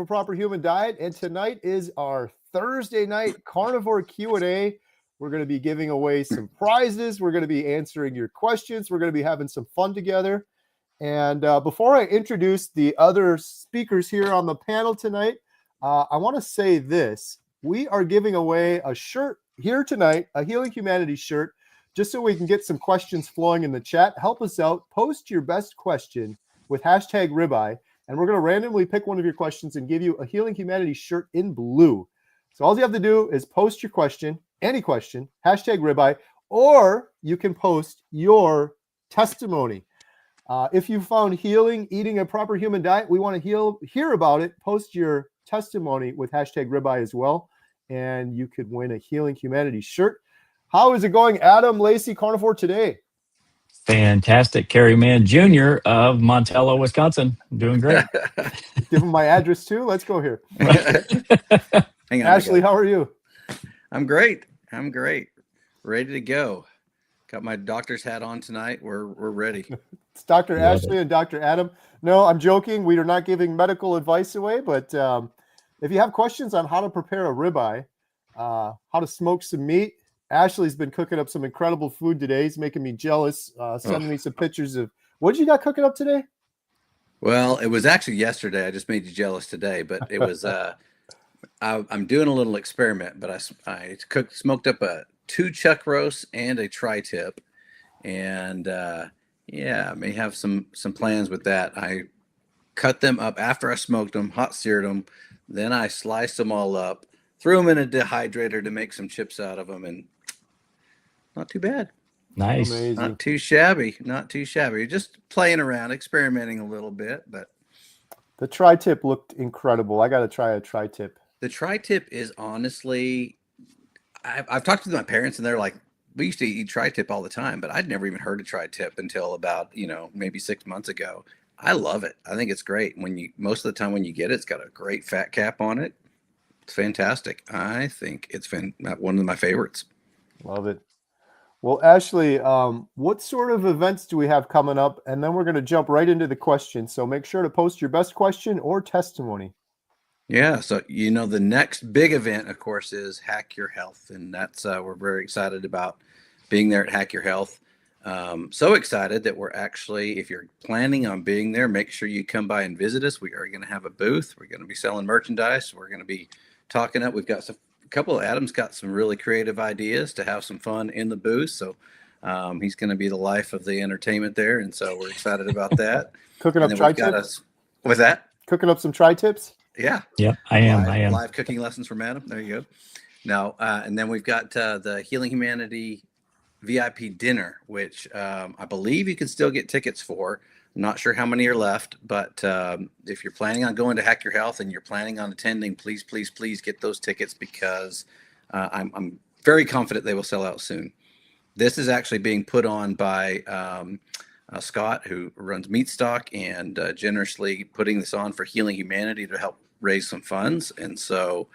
a Proper Human Diet, and tonight is our Thursday night carnivore Q&A. We're going to be giving away some prizes. We're going to be answering your questions. We're going to be having some fun together. And before I introduce the other speakers here on the panel tonight, I want to say this. We are giving away a shirt here tonight, a Healing Humanity shirt, just so we can get some questions flowing in the chat. Help us out. Post your best question with hashtag ribeye, and we're going to randomly pick one of your questions and give you a Healing Humanity shirt in blue. So all you have to do is post your question, any question, hashtag ribeye, or you can post your testimony. If you found healing eating a proper human diet, we want to hear about it. Post your testimony with hashtag ribeye as well, and you could win a Healing Humanity shirt. How is it going, Adam Lacey Carnivore today? Fantastic. Kerry Mann Jr. of Montello, Wisconsin. Doing great. Give him my address too. Let's go here. Hang on, Ashley, how are you? I'm great. Ready to go. Got my doctor's hat on tonight. We're ready. It's Dr. Ashley and Dr. Adam. No, I'm joking. We are not giving medical advice away, but if you have questions on how to prepare a ribeye, how to smoke some meat, Ashley's been cooking up some incredible food today. He's making me jealous, sending me some pictures of what you got cooking up today? Well, it was actually yesterday. I just made you jealous today, but it was I'm doing a little experiment, but I smoked up a 2 chuck roasts and a tri-tip, and I may have some plans with that. I cut them up after I smoked them, hot seared them, then I sliced them all up, threw them in a dehydrator to make some chips out of them, and not too bad. Nice. Amazing. Not too shabby. Just playing around, experimenting a little bit, but the tri-tip looked incredible. I got to try a tri-tip. the tri-tip is honestly, I've talked to my parents and they're like, we used to eat tri-tip all the time, but I'd never even heard of tri-tip until about, maybe 6 months ago. I love it. I think it's great. Most of the time when you get it, it's got a great fat cap on it. It's fantastic. I think it's one of my favorites. Love it. Well, Ashley, what sort of events do we have coming up? And then we're going to jump right into the questions. So make sure to post your best question or testimony. Yeah. So, the next big event, of course, is Hack Your Health. And that's, we're very excited about being there at Hack Your Health. So excited that we're actually, if you're planning on being there, make sure you come by and visit us. We are going to have a booth. We're going to be selling merchandise. We're going to be talking up. We've got Adam's got some really creative ideas to have some fun in the booth. So he's going to be the life of the entertainment there. And so we're excited about that. Cooking up tri-tips? With that? Cooking up some tri-tips? Yeah. Yeah, I am. Live cooking lessons from Adam. There you go. Now, and then we've got the Healing Humanity VIP dinner, which I believe you can still get tickets for. I'm not sure how many are left, but if you're planning on going to Hack Your Health and you're planning on attending, please, please, please get those tickets because I'm very confident they will sell out soon. This is actually being put on by Scott, who runs Meat Stock, and generously putting this on for Healing Humanity to help raise some funds. And so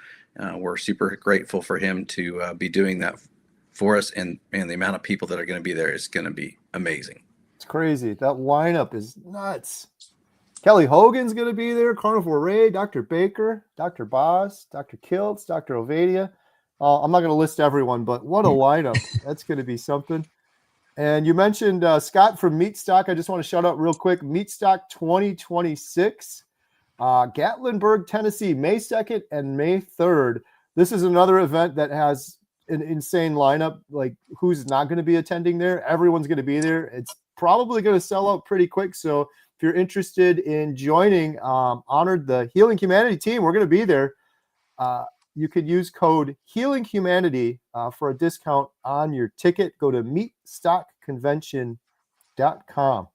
we're super grateful for him to be doing that for us. And the amount of people that are going to be there is going to be amazing. It's crazy. That lineup is nuts. Kelly Hogan's going to be there. Carnivore Ray, Dr. Baker, Dr. Boss, Dr. Kiltz, Dr. Ovadia. I'm not going to list everyone, but what a lineup. That's going to be something. And you mentioned Scott from Meat Stock. I just want to shout out real quick. Meat Stock 2026, Gatlinburg, Tennessee, May 2nd and May 3rd. This is another event that has an insane lineup. Like, who's not going to be attending there? Everyone's going to be there. It's probably going to sell out pretty quick. So if you're interested in joining, honored the Healing Humanity team, we're going to be there. You could use code Healing Humanity for a discount on your ticket. Go to meatstockconvention.com.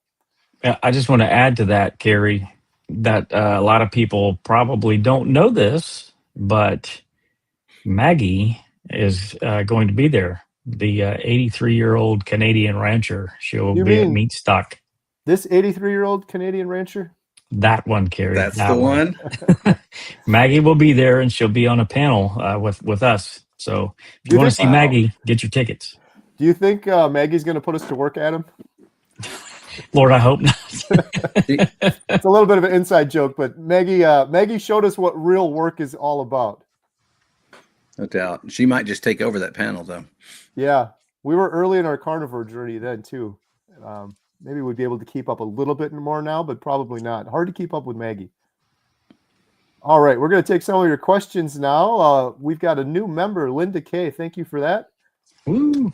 Yeah, I just want to add to that, Kerry, that a lot of people probably don't know this, but Maggie is going to be there. The 83-year-old Canadian rancher. She'll be at Meat Stock. This 83-year-old Canadian rancher? That one, Kerry. That's the one. Maggie will be there, and she'll be on a panel with us. So if you want to see Maggie, get your tickets. Do you think Maggie's going to put us to work, Adam? Lord, I hope not. It's a little bit of an inside joke, but Maggie showed us what real work is all about. No doubt. She might just take over that panel, though. Yeah, we were early in our carnivore journey then too. Maybe we'd be able to keep up a little bit more now, but probably not. Hard to keep up with Maggie. All right, we're going to take some of your questions now. We've got a new member, Linda K. Thank you for that. Woo.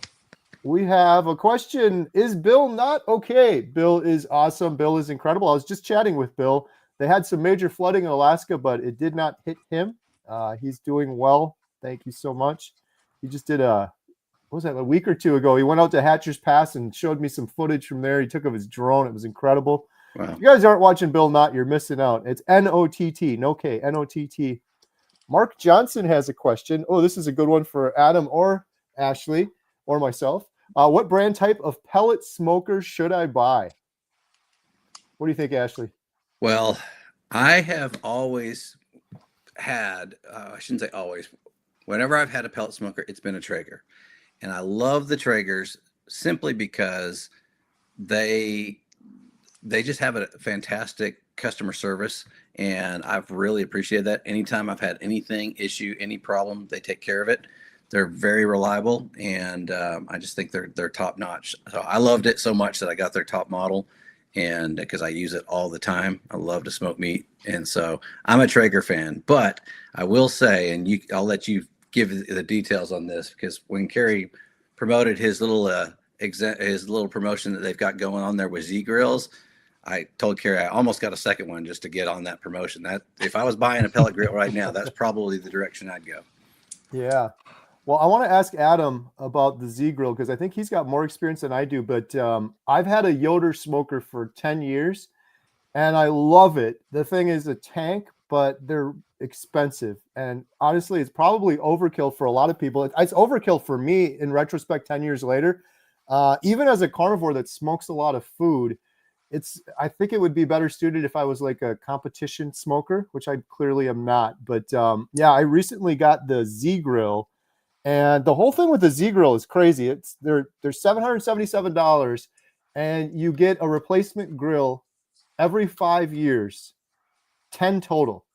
We have a question. Is Bill not okay? Bill is awesome. Bill is incredible. I was just chatting with Bill. They had some major flooding in Alaska, but it did not hit him. He's doing well. Thank you so much. He just did a week or two ago? He went out to Hatcher's Pass and showed me some footage from there. He took of his drone. It was incredible. Wow. If you guys aren't watching Bill Knott, you're missing out. It's N-O-T-T, no K, N-O-T-T. Mark Johnson has a question. Oh, this is a good one for Adam or Ashley or myself. What brand type of pellet smoker should I buy? What do you think, Ashley? Well, I have always had, I shouldn't say always, whenever I've had a pellet smoker, it's been a Traeger. And I love the Traegers simply because they just have a fantastic customer service. And I've really appreciated that. Anytime I've had anything, issue, any problem, they take care of it. They're very reliable. And I just think they're top notch. So I loved it so much that I got their top model. And because I use it all the time, I love to smoke meat. And so I'm a Traeger fan. But I will say, and I'll let you give the details on this, because when Kerry promoted his little promotion that they've got going on there with Z Grills, I told Kerry I almost got a second one just to get on that promotion. That if I was buying a pellet grill right now, that's probably the direction I'd go. Yeah. Well, I want to ask Adam about the Z Grill because I think he's got more experience than I do. But I've had a Yoder smoker for 10 years, and I love it. The thing is a tank, but they're expensive. And honestly, it's probably overkill for a lot of people. It's overkill for me in retrospect 10 years later. Even as a carnivore that smokes a lot of food, I think it would be better suited if I was like a competition smoker, which I clearly am not. But yeah, I recently got the Z Grill. And the whole thing with the Z Grill is crazy. They're $777, and you get a replacement grill every 5 years, 10 total.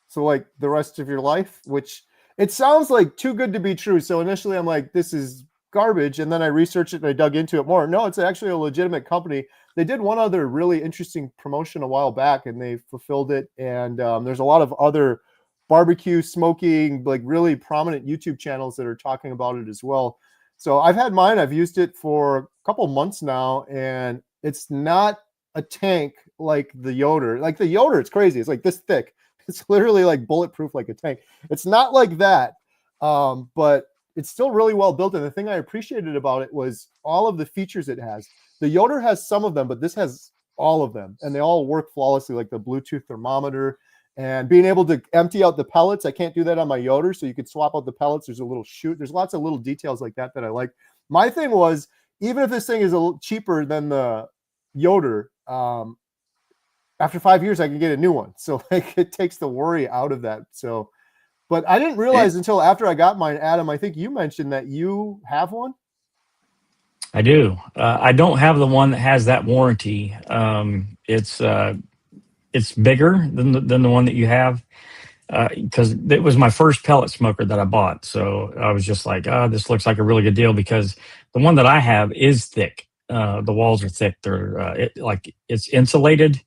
So like the rest of your life, which it sounds like too good to be true. So initially I'm like, this is garbage. And then I researched it and I dug into it more. No, it's actually a legitimate company. They did one other really interesting promotion a while back and they fulfilled it. And there's a lot of other barbecue smoking, like really prominent YouTube channels that are talking about it as well. So I've had mine. I've used it for a couple months now, and it's not a tank like the Yoder. Like the Yoder, it's crazy. It's like this thick. It's literally like bulletproof like a tank. It's not like that, but it's still really well built. And the thing I appreciated about it was all of the features it has. The Yoder has some of them, but this has all of them, and they all work flawlessly, like the Bluetooth thermometer. And being able to empty out the pellets, I can't do that on my Yoder, so you could swap out the pellets. There's a little chute. There's lots of little details like that I like. My thing was, even if this thing is a little cheaper than the Yoder, after 5 years, I can get a new one. So like, it takes the worry out of that. So, but I didn't realize until after I got mine, Adam, I think you mentioned that you have one. I do. I don't have the one that has that warranty. It's bigger than the one that you have because it was my first pellet smoker that I bought. So I was just like, this looks like a really good deal because the one that I have is thick. The walls are thick. It's insulated,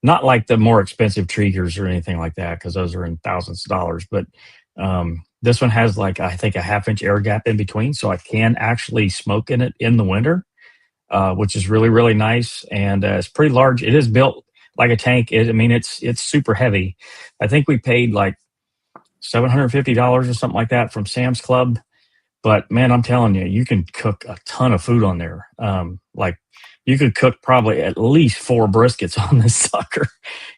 not like the more expensive Traegers or anything like that because those are in thousands of dollars. But this one has like, I think, a 1/2-inch air gap in between. So I can actually smoke in it in the winter, which is really, really nice. And it's pretty large. It is built like a tank. It's super heavy. I think we paid like $750 or something like that from Sam's Club. But man, I'm telling you, you can cook a ton of food on there. Like you could cook probably at least 4 briskets on this sucker,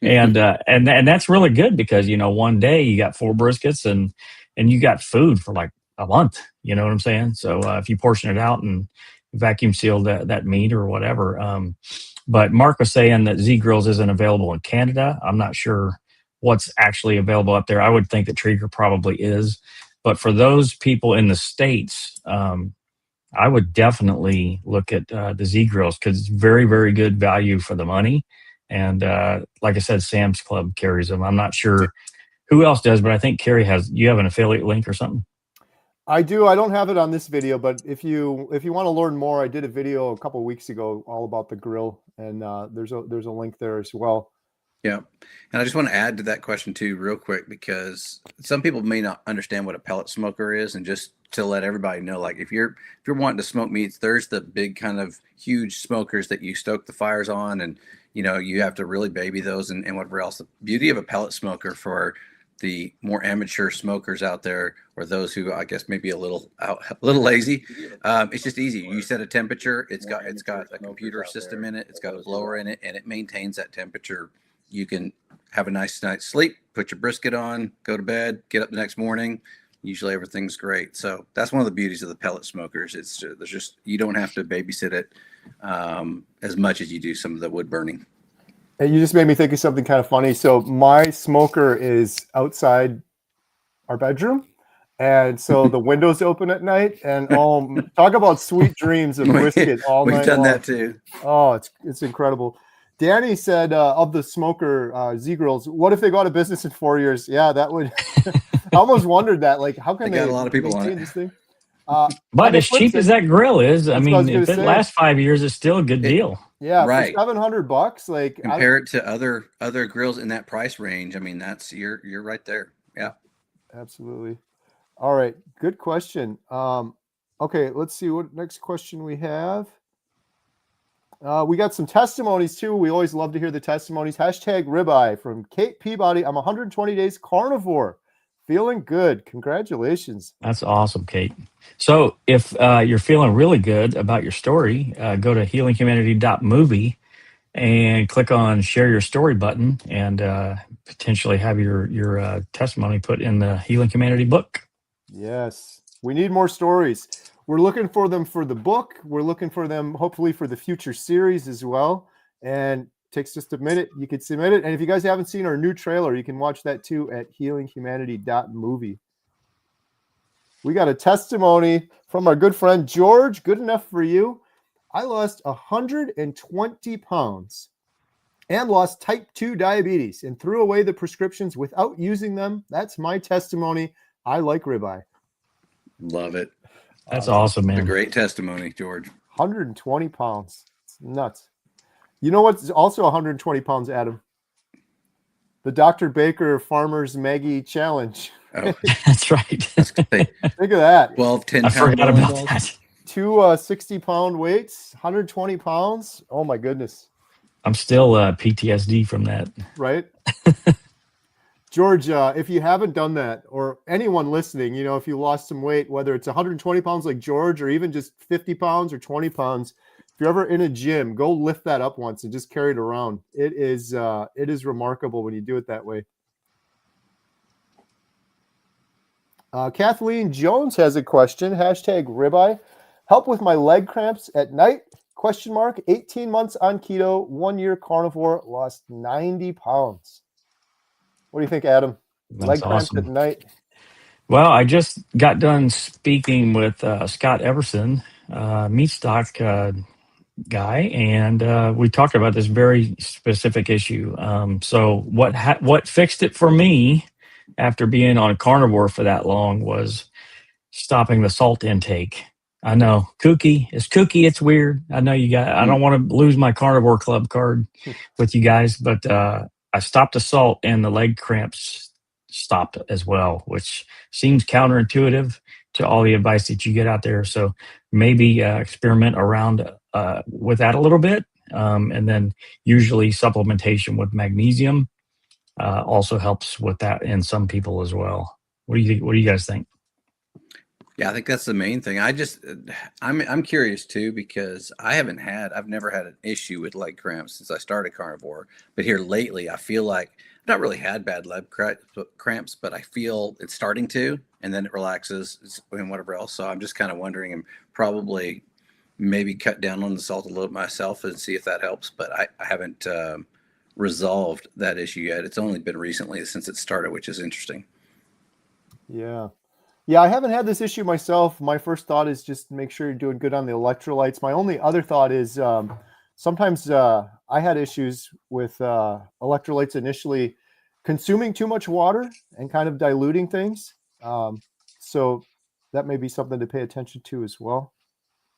and that's really good because one day you got 4 briskets and you got food for like a month. You know what I'm saying? So if you portion it out and vacuum seal that meat or whatever. But Mark was saying that Z Grills isn't available in Canada. I'm not sure what's actually available up there. I would think that Traeger probably is. But for those people in the States, I I would definitely look at the Z grills because it's very, very good value for the money. And like I said, Sam's Club carries them. I'm not sure who else does, but I think Carrie has. You have an affiliate link or something? I do. I don't have it on this video, but if you want to learn more, I did a video a couple of weeks ago all about the grill, and there's a link there as well. Yeah. And I just want to add to that question too, real quick, because some people may not understand what a pellet smoker is. And just to let everybody know, like if you're wanting to smoke meats, there's the big kind of huge smokers that you stoke the fires on, and you have to really baby those and whatever else. The beauty of a pellet smoker for the more amateur smokers out there, or those who I guess maybe a little lazy, it's just easy. You set a temperature. It's got a computer system in it. It's got a blower in it, and it maintains that temperature. You can have a nice night's sleep, put your brisket on, go to bed, get up the next morning. Usually everything's great. So that's one of the beauties of the pellet smokers. There's just, you don't have to babysit it as much as you do some of the wood burning. And you just made me think of something kind of funny. So my smoker is outside our bedroom, and so the windows open at night. And talk about sweet dreams of brisket all night. We've done long. that too. Oh, it's incredible. Danny said of the smoker Z grills, what if they go out of business in 4 years? Yeah, that would. I almost wondered that. Like, how can they got a lot of people on it. this thing? But as cheap as that grill is, I mean, if it lasts 5 years, it's still a good deal. Yeah, right. For $700, like compare it to other grills in that price range. I mean, that's you're right there. Yeah, absolutely. All right, good question. Okay, let's see what next question we have. We got some testimonies too. We always love to hear the testimonies. Hashtag ribeye from Kate Peabody. I'm 120 days carnivore. Feeling good. Congratulations. That's awesome, Kate. So if you're feeling really good about your story, go to healinghumanity.movie and click on share your story button and potentially have your testimony put in the Healing Humanity book. Yes. We need more stories. We're looking for them for the book. We're looking for them hopefully for the future series as well. And takes just a minute. You can submit it. And if you guys haven't seen our new trailer, you can watch that too at healinghumanity.movie. We got a testimony from our good friend George. Good enough for you. I lost 120 pounds and lost type 2 diabetes and threw away the prescriptions without using them. That's my testimony. I like ribeye. Love it. That's awesome, man. A great testimony, George. 120 pounds. It's nuts. You know what's also 120 pounds, Adam? The Dr. Baker Farmers Maggie Challenge. Oh, that's right. Think of that. 12, 10 I forgot about that. Two 60-pound weights, 120 pounds. Oh, my goodness. I'm still PTSD from that. Right? George, if you haven't done that, or anyone listening, if you lost some weight, whether it's 120 pounds like George or even just 50 pounds or 20 pounds, if you're ever in a gym, go lift that up once and just carry it around. It is remarkable when you do it that way. Kathleen Jones has a question. Hashtag ribeye. Help with my leg cramps at night? 18 months on keto, 1 year carnivore, lost 90 pounds. What do you think, Adam? That's leg cramps awesome. at night? Well, I just got done speaking with Scott Everson, meat stock guy, and we talked about this very specific issue. So what fixed it for me after being on carnivore for that long was stopping the salt intake. I know, kooky. It's kooky. It's weird. I know you guys. I don't want to lose my carnivore club card with you guys, but I stopped the salt and the leg cramps stopped as well, which seems counterintuitive to all the advice that you get out there. So maybe experiment around with that a little bit. And then usually supplementation with magnesium also helps with that in some people as well. What do you guys think? Yeah, I think that's the main thing. I'm curious too, because I've never had an issue with leg cramps since I started carnivore. But here lately, I feel like I've not really had bad leg cramps, but I feel it's starting to, and then it relaxes and whatever else. So I'm just kind of wondering, and probably maybe cut down on the salt a little bit myself and see if that helps. But I haven't resolved that issue yet. It's only been recently since it started, which is interesting. Yeah. Yeah, I haven't had this issue myself. My first thought is just make sure you're doing good on the electrolytes. My only other thought is sometimes I had issues with electrolytes initially consuming too much water and kind of diluting things. So that may be something to pay attention to as well.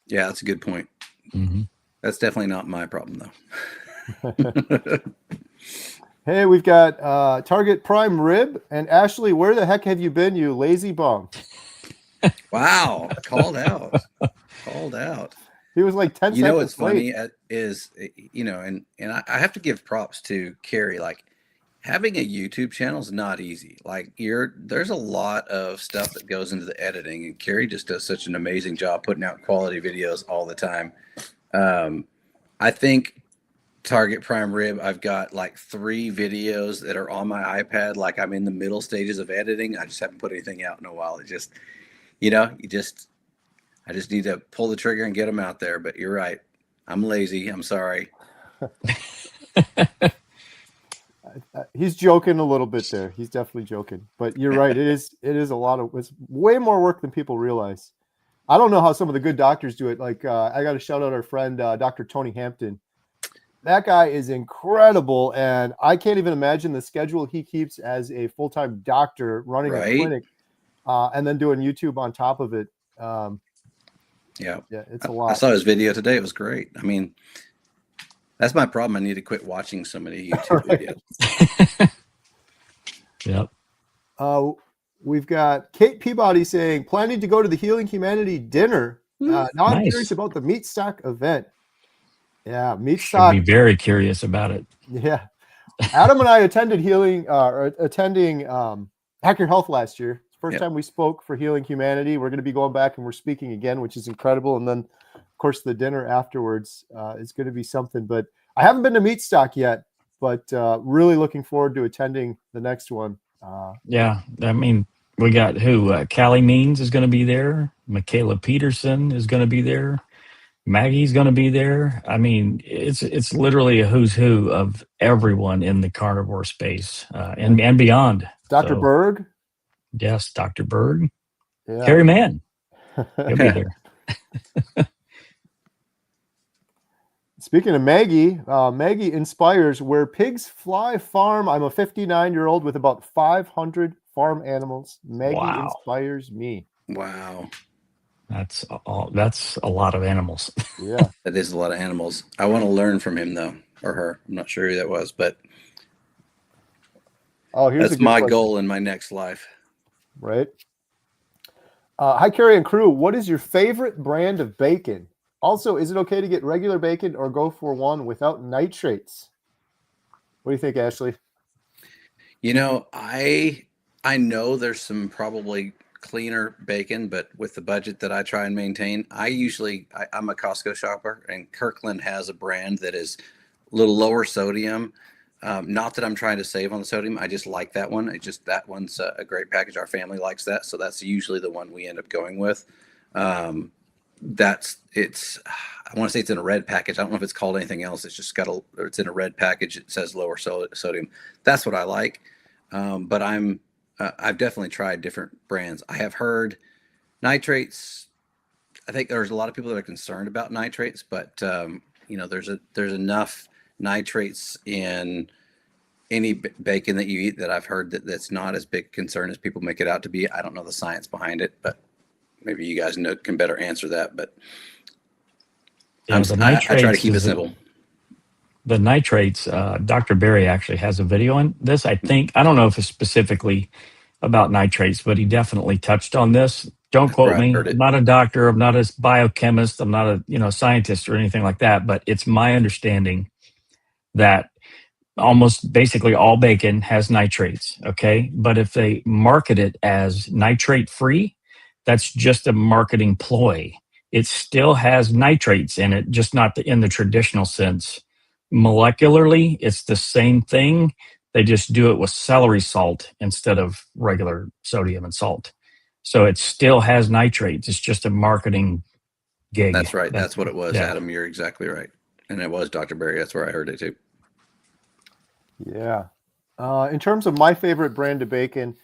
Yeah, that's a good point. Mm-hmm. That's definitely not my problem, though. Hey, we've got Target Prime Rib and Ashley. Where the heck have you been, you lazy bum? Wow, called out. Called out. He was like 10 You know seconds what's funny late. is, and I have to give props to Carrie. Like, having a YouTube channel is not easy. Like, there's a lot of stuff that goes into the editing, and Carrie just does such an amazing job putting out quality videos all the time. I think Target Prime Rib, I've got like 3 videos that are on my iPad. Like, I'm in the middle stages of editing. I just haven't put anything out in a while. It just, I just need to pull the trigger and get them out there. But you're right. I'm lazy. I'm sorry. He's joking a little bit there. He's definitely joking, but you're right. It's way more work than people realize. I don't know how some of the good doctors do it. Like I got to shout out our friend, Dr. Tony Hampton. That guy is incredible. And I can't even imagine the schedule he keeps as a full-time doctor running a clinic and then doing YouTube on top of it. Yeah, it's a lot. I saw his video today. It was great. I mean, that's my problem. I need to quit watching so many YouTube videos. Yep. We've got Kate Peabody saying, planning to go to the Healing Humanity dinner. Now I'm curious about the Meat Stock event. Yeah, Meat Stock. Should be very curious about it. Yeah. Adam and I attended attending Hack Your Health last year. First time we spoke for Healing Humanity. We're going to be going back and we're speaking again, which is incredible. And then, of course, the dinner afterwards is going to be something. But I haven't been to Meat Stock yet, but really looking forward to attending the next one. Yeah, I mean, we got who? Callie Means is going to be there. Michaela Peterson is going to be there. Maggie's going to be there. I mean, it's literally a who's who of everyone in the carnivore space and beyond. Dr. Berg. Yes, Dr. Berg. Yeah. Harry Mann. He'll be there. Speaking of Maggie, Maggie inspires Where Pigs Fly Farm. I'm a 59-year-old with about 500 farm animals. Maggie inspires me. Wow. That's a lot of animals. Yeah. That is a lot of animals. I want to learn from him, though, or her. I'm not sure who that was, but that's my goal in my next life. Right. Hi, Carrie and crew. What is your favorite brand of bacon? Also, is it okay to get regular bacon or go for one without nitrates? What do you think, Ashley? You know, I know there's some probably cleaner bacon, but with the budget that I try and maintain, I'm a Costco shopper, and Kirkland has a brand that is a little lower sodium. Not that I'm trying to save on the sodium. I just like that one. That one's a great package. Our family likes that. So that's usually the one we end up going with. I want to say it's in a red package. I don't know if it's called anything else. It's just it's in a red package. It says lower sodium. That's what I like. But I've definitely tried different brands. I have heard nitrates. I think there's a lot of people that are concerned about nitrates, but there's enough nitrates in any bacon that you eat that I've heard that's not as big a concern as people make it out to be. I don't know the science behind it, but maybe you guys can better answer that. But I try to keep it simple. The nitrates, Dr. Berry actually has a video on this. I don't know if it's specifically about nitrates, but he definitely touched on this. Don't quote me. I'm not a doctor. I'm not a biochemist. I'm not a scientist or anything like that. But it's my understanding that almost basically all bacon has nitrates. Okay, but if they market it as nitrate free, that's just a marketing ploy. It still has nitrates in it, just not in the traditional sense. Molecularly, it's the same thing. They just do it with celery salt instead of regular sodium and salt. So it still has nitrates. It's just a marketing gig. That's right. That's what it was, yeah. Adam. You're exactly right. And it was Dr. Berry. That's where I heard it too. Yeah. In terms of my favorite brand of bacon,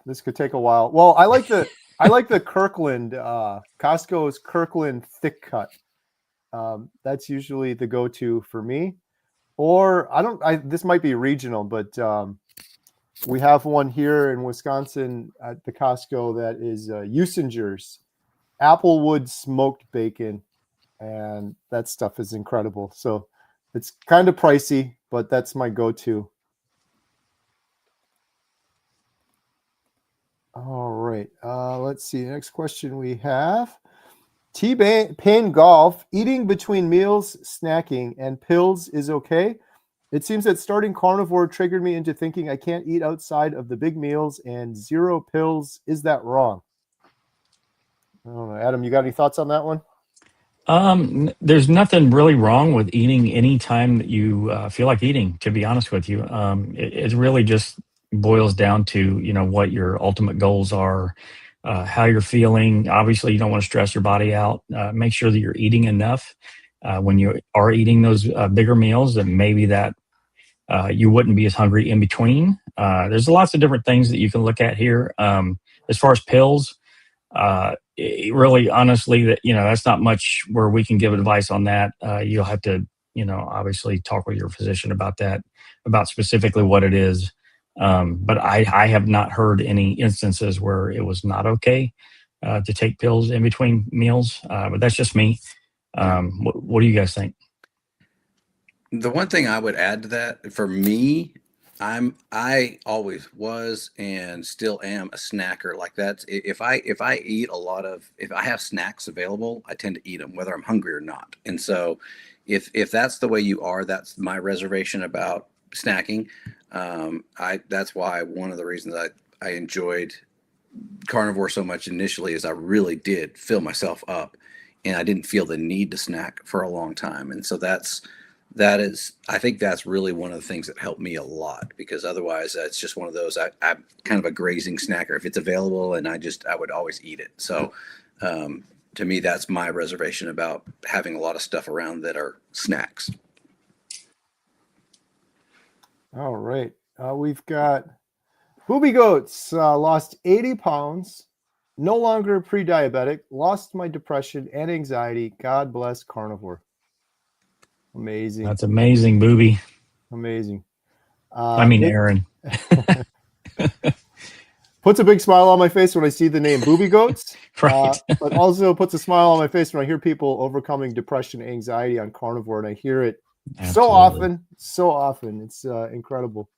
This could take a while. Well, I like the Kirkland, Costco's Kirkland thick cut. That's usually the go-to for me. Or this might be regional, but we have one here in Wisconsin at the Costco that is Usinger's Applewood smoked bacon, and that stuff is incredible. So it's kind of pricey, but that's my go-to. All right. Let's see. Next question we have. T-Pain Golf, eating between meals, snacking, and pills is okay. It seems that starting carnivore triggered me into thinking I can't eat outside of the big meals and 0 pills. Is that wrong? I don't know. Adam, you got any thoughts on that one? There's nothing really wrong with eating any time that you feel like eating, to be honest with you. It really just boils down to, what your ultimate goals are, how you're feeling. Obviously, you don't want to stress your body out. Make sure that you're eating enough. When you are eating those bigger meals, then maybe that you wouldn't be as hungry in between. There's lots of different things that you can look at here. As far as pills, really, honestly, that's not much where we can give advice on that. You'll have to, obviously talk with your physician about that, about specifically what it is. But I have not heard any instances where it was not okay to take pills in between meals. But that's just me. What do you guys think? The one thing I would add to that, for me, I always was and still am a snacker. Like that's if I eat if I have snacks available, I tend to eat them whether I'm hungry or not. And so if that's the way you are, that's my reservation about snacking. That's why one of the reasons I enjoyed carnivore so much initially is I really did fill myself up and I didn't feel the need to snack for a long time. And so I think that's really one of the things that helped me a lot, because otherwise it's just one of those, I'm kind of a grazing snacker. If it's available and I would always eat it. So to me, that's my reservation about having a lot of stuff around that are snacks. All right. We've got Booby Goats, lost 80 pounds, no longer pre-diabetic, lost my depression and anxiety. God bless carnivore. Amazing. That's amazing, Booby. Amazing. Aaron. Puts a big smile on my face when I see the name Booby Goats, Right. but also puts a smile on my face when I hear people overcoming depression and anxiety on carnivore, and I hear it Absolutely. so often. It's incredible.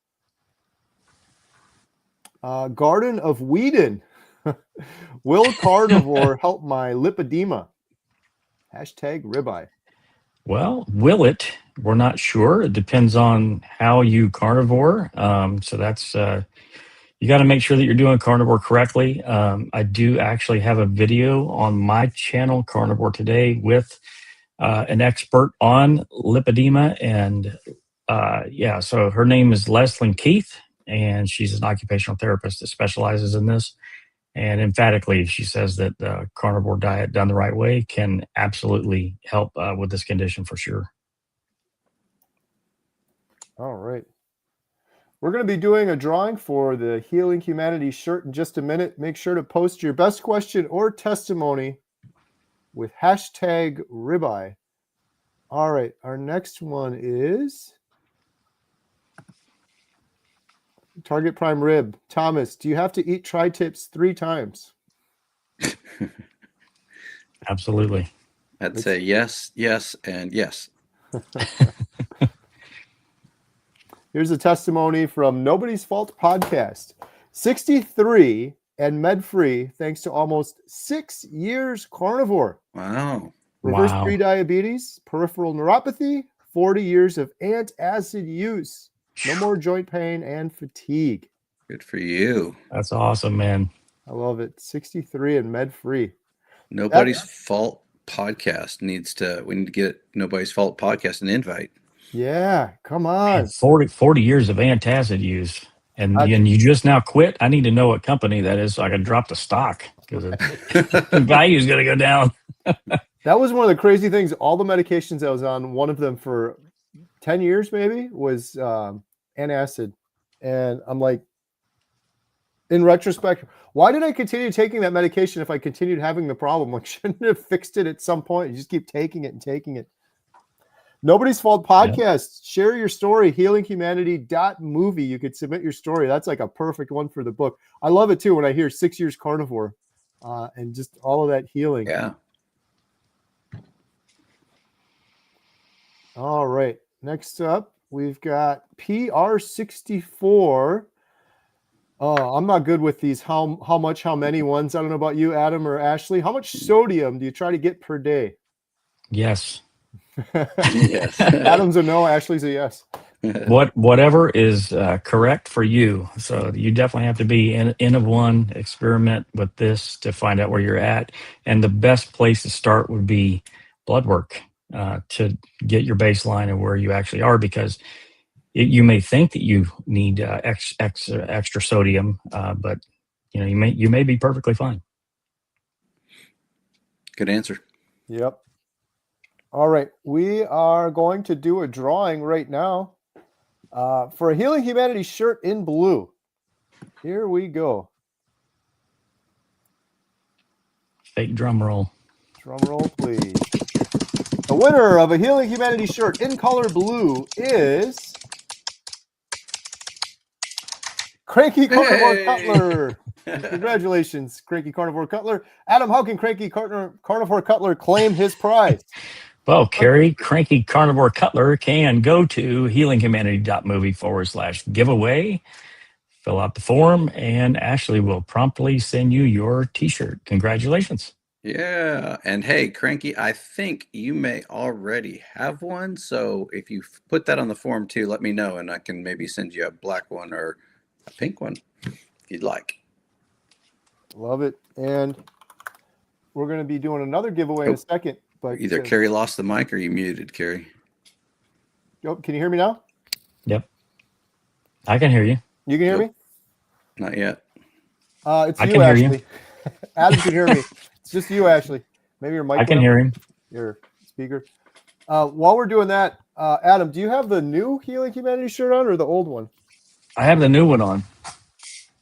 Garden of Whedon. Will carnivore help my lipedema? Hashtag ribeye. Well, will it? We're not sure. It depends on how you carnivore. So that's you got to make sure that you're doing carnivore correctly. I do actually have a video on my channel, Carnivore Today, with an expert on lipedema, and so her name is Leslie Keith, and she's an occupational therapist that specializes in this. And emphatically, she says that the carnivore diet done the right way can absolutely help with this condition for sure. All right. We're going to be doing a drawing for the Healing Humanity shirt in just a minute. Make sure to post your best question or testimony with hashtag ribeye. All right. Our next one is Target Prime Rib. Thomas, do you have to eat tri-tips 3 times? Absolutely. I'd say yes, and yes. Here's a testimony from Nobody's Fault podcast. 63 and med-free thanks to almost 6 years carnivore. Wow. Reverse pre-diabetes, peripheral neuropathy, 40 years of antacid use. No more joint pain and fatigue. Good for you. That's awesome, man. I love it. 63 and med-free. Nobody's Fault podcast we need to get Nobody's Fault podcast an invite. Yeah, come on. Man, 40 years of antacid use. And you just now quit. I need to know what company that is so I can drop the stock, because the value is going to go down. That was one of the crazy things. All the medications I was on, one of them for 10 years maybe was antacid. And I'm like, In retrospect, why did I continue taking that medication if I continued having the problem? Like, shouldn't have fixed it at some point. You just keep taking it and taking it. Nobody's Fault podcast. Share your story, healinghumanity.movie. You could submit your story. That's like a perfect one for the book. I love it too when I hear 6 years carnivore and just all of that healing. Yeah. All right. Next up, we've got PR64. Oh, I'm not good with these how much, how many ones. I don't know about you, Adam or Ashley. How much sodium do you try to get per day? Yes. Yes. Adam's a no, Ashley's a yes. Whatever is correct for you. So you definitely have to be in of one, experiment with this to find out where you're at. And the best place to start would be blood work to get your baseline of where you actually are, because you may think that you need extra sodium, but you may be perfectly fine. Good answer. Yep. All right. We are going to do a drawing right now for a Healing Humanity shirt in blue. Here we go. Fake drum roll. Drum roll, please. The winner of a Healing Humanity shirt in color blue is Cranky Carnivore Cutler. Congratulations, Cranky Carnivore Cutler. Adam, how can Cranky Carnivore Cutler claim his prize? Well, Carrie, Cranky Carnivore Cutler can go to healinghumanity.movie/giveaway, fill out the form, and Ashley will promptly send you your t-shirt. Congratulations. Yeah. And hey, Cranky, I think you may already have one. So if you put that on the form too, let me know, and I can maybe send you a black one or a pink one if you'd like. Love it. And we're going to be doing another giveaway in a second. But Either Carrie lost the mic or you muted, Carrie. Oh, can you hear me now? Yep. I can hear you. You can hear me? Not yet. It's I you, can hear Ashley. you. Adam can hear me. It's just you, Ashley. Maybe your mic. I can hear him. Your speaker. While we're doing that, Adam, do you have the new Healing Humanity shirt on or the old one? I have the new one on.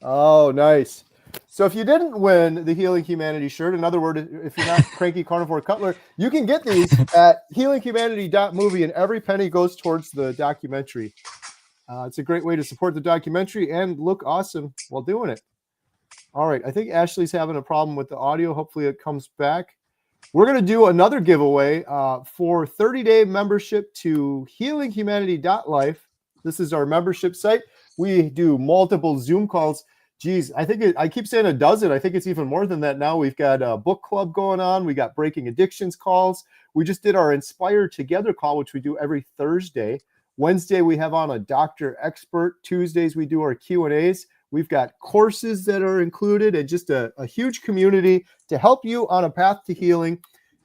Oh, nice. So if you didn't win the Healing Humanity shirt, in other words, if you're not Cranky Carnivore Cutler, you can get these at healinghumanity.movie, and every penny goes towards the documentary. It's a great way to support the documentary and look awesome while doing it. All right. I think Ashley's having a problem with the audio. Hopefully it comes back. We're going to do another giveaway for 30-day membership to healinghumanity.life. This is our membership site. We do multiple Zoom calls. Geez, I keep saying a dozen. I think it's even more than that now. We've got a book club going on. We got Breaking Addictions calls. We just did our Inspire Together call, which we do every Thursday. Wednesday, we have on a doctor expert. Tuesdays, we do our Q&As. We've got courses that are included and just a huge community to help you on a path to healing.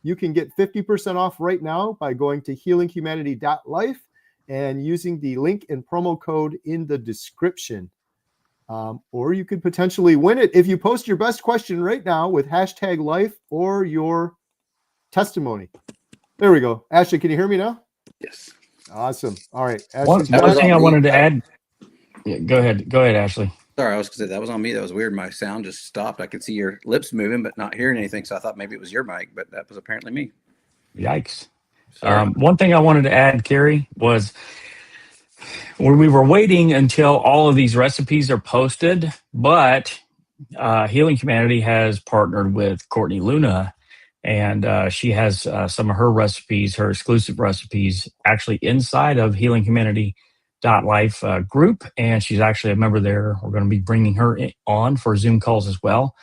You can get 50% off right now by going to healinghumanity.life and using the link and promo code in the description. Or you could potentially win it if you post your best question right now with hashtag life or your testimony. There we go. Ashley, can you hear me now? Yes. Awesome. All right. One thing I wanted to add. Yeah, go ahead, Ashley. Sorry, I was going to say that was on me. That was weird. My sound just stopped. I could see your lips moving, but not hearing anything. So I thought maybe it was your mic, but that was apparently me. Yikes. Sorry. One thing I wanted to add, Carrie, was when we were waiting until all of these recipes are posted, but Healing Humanity has partnered with Courtney Luna, and she has some of her recipes, her exclusive recipes, actually inside of Healing Humanity .life group, and she's actually a member there. We're going to be bringing her on for Zoom calls as well.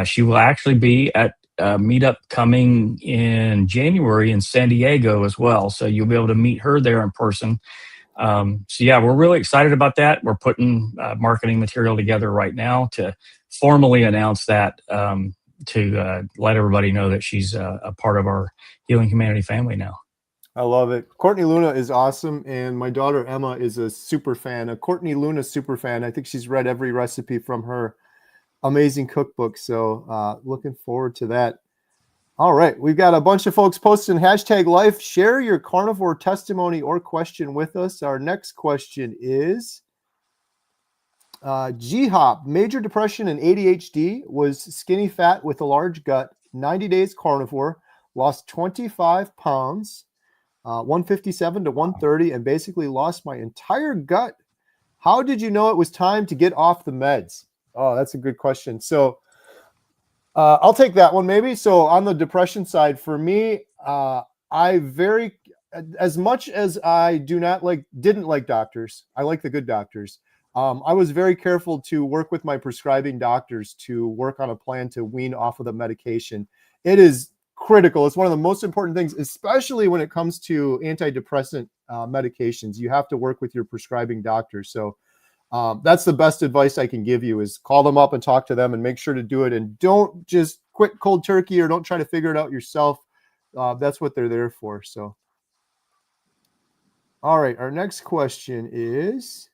She will actually be at a meetup coming in January in San Diego as well, so you'll be able to meet her there in person. So yeah, we're really excited about that. We're putting marketing material together right now to formally announce that, to let everybody know that she's a part of our Healing Humanity family now. I love it. Courtney Luna is awesome, and my daughter Emma is a super fan, a Courtney Luna super fan. I think she's read every recipe from her amazing cookbook, so looking forward to that. All right, we've got a bunch of folks posting hashtag life. Share your carnivore testimony or question with us. Our next question is, G-Hop, major depression and ADHD, was skinny fat with a large gut, 90 days carnivore, lost 25 pounds, 157 to 130, and basically lost my entire gut. How did you know it was time to get off the meds? Oh, that's a good question. So I'll take that one maybe. So on the depression side, for me, as much as I didn't like doctors, I like the good doctors. I was very careful to work with my prescribing doctors to work on a plan to wean off of the medication. It is critical. It's one of the most important things, especially when it comes to antidepressant medications. You have to work with your prescribing doctor. So that's the best advice I can give you, is call them up and talk to them and make sure to do it. And don't just quit cold turkey, or don't try to figure it out yourself. That's what they're there for. So, all right. Our next question is,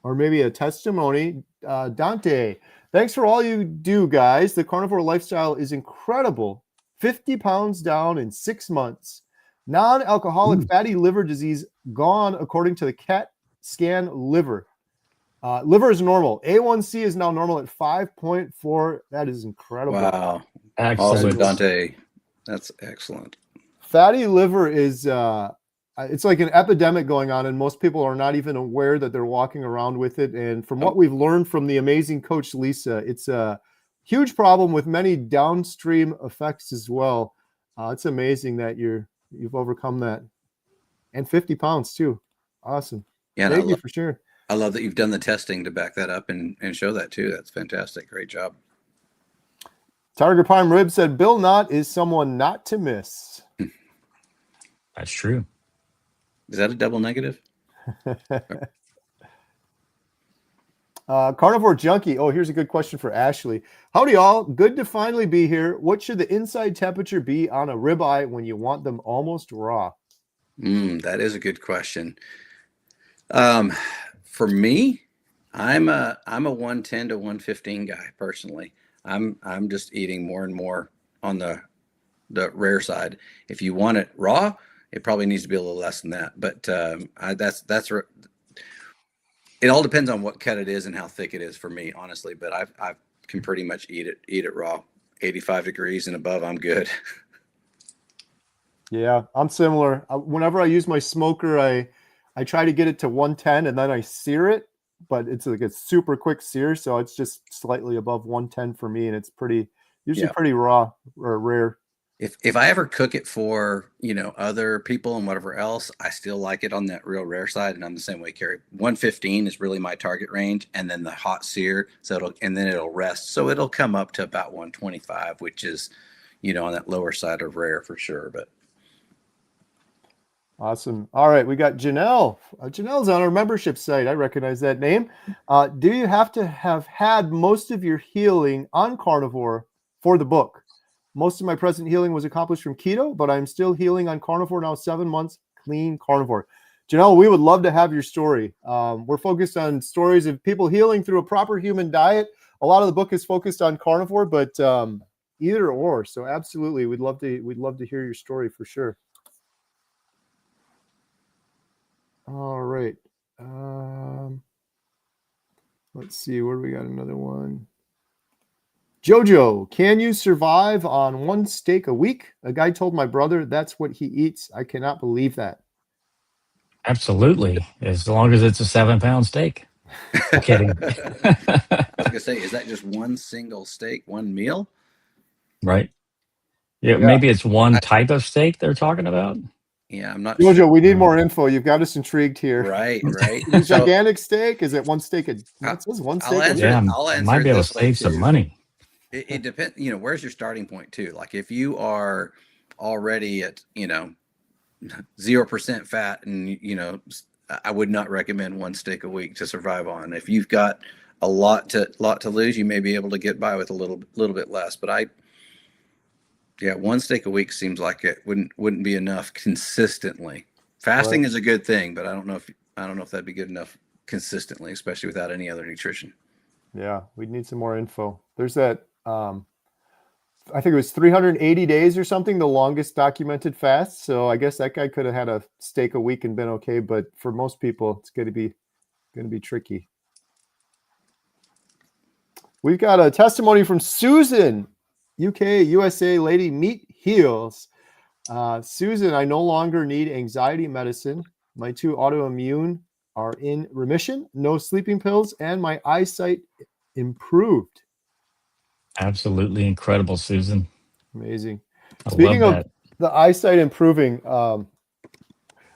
or maybe a testimony. Dante, thanks for all you do, guys. The carnivore lifestyle is incredible. 50 pounds down in 6 months. Non-alcoholic fatty liver disease gone, according to the CAT scan liver. Liver is normal. A1C is now normal at 5.4. That is incredible. Wow. Excellent. Awesome, Dante. That's excellent. Fatty liver is it's like an epidemic going on, and most people are not even aware that they're walking around with it. And from what we've learned from the amazing coach Lisa, it's a huge problem with many downstream effects as well. It's amazing that you've overcome that. And 50 pounds too. Awesome. Yeah, Thank you for sure. I love that you've done the testing to back that up and show that too. That's fantastic. Great job. Tiger Prime Rib said Bill Knott is someone not to miss. That's true. Is that a double negative? Carnivore Junkie. Oh, here's a good question for Ashley. Howdy, y'all. Good to finally be here. What should the inside temperature be on a ribeye when you want them almost raw? That is a good question. For me, I'm a 110 to 115 guy personally. I'm just eating more and more on the rare side. If you want it raw, it probably needs to be a little less than that. But it all depends on what cut it is and how thick it is for me, honestly. But I can pretty much eat it raw. 85 degrees and above, I'm good. Yeah, I'm similar. Whenever I use my smoker, I try to get it to 110 and then I sear it, but it's like a super quick sear, so it's just slightly above 110 for me, and it's usually pretty raw or rare. If I ever cook it for, other people and whatever else, I still like it on that real rare side, and I'm the same way, Carrie. 115 is really my target range, and then the hot sear, then it'll rest, so it'll come up to about 125, which is, on that lower side of rare for sure. But awesome. All right, we got Janelle. Janelle's on our membership site. I recognize that name. Do you have to have had most of your healing on carnivore for the book? Most of my present healing was accomplished from keto, but I'm still healing on carnivore now, 7 months, clean carnivore. Janelle, we would love to have your story. We're focused on stories of people healing through a proper human diet. A lot of the book is focused on carnivore, but either or. So absolutely, we'd love to hear your story for sure. All right. Let's see, where do we got another one? Jojo, can you survive on one steak a week? A guy told my brother that's what he eats. I cannot believe that. Absolutely, as long as it's a 7-pound steak. I'm kidding. I was gonna say, is that just one single steak, one meal? Right. Yeah, maybe it's one type of steak they're talking about. Yeah, I'm not Jojo, sure. we need more info. You've got us intrigued here. Right. Is it gigantic steak? Is it one steak? It says one steak. I'll answer might be able to this way, save some money. It depends, where's your starting point too? Like if you are already at, 0% fat and, I would not recommend one steak a week to survive on. If you've got a lot to lose, you may be able to get by with a little bit less. But one steak a week seems like it wouldn't be enough consistently. Fasting is a good thing, but I don't know if that'd be good enough consistently, especially without any other nutrition. Yeah, we'd need some more info. There's that, I think it was 380 days or something, the longest documented fast. So I guess that guy could have had a steak a week and been okay. But for most people, it's going to be tricky. We've got a testimony from Susan, UK, USA lady, meat heals. Susan, I no longer need anxiety medicine. My 2 autoimmune are in remission, no sleeping pills, and my eyesight improved. Absolutely incredible, Susan. Amazing. I Speaking love of that. the eyesight improving,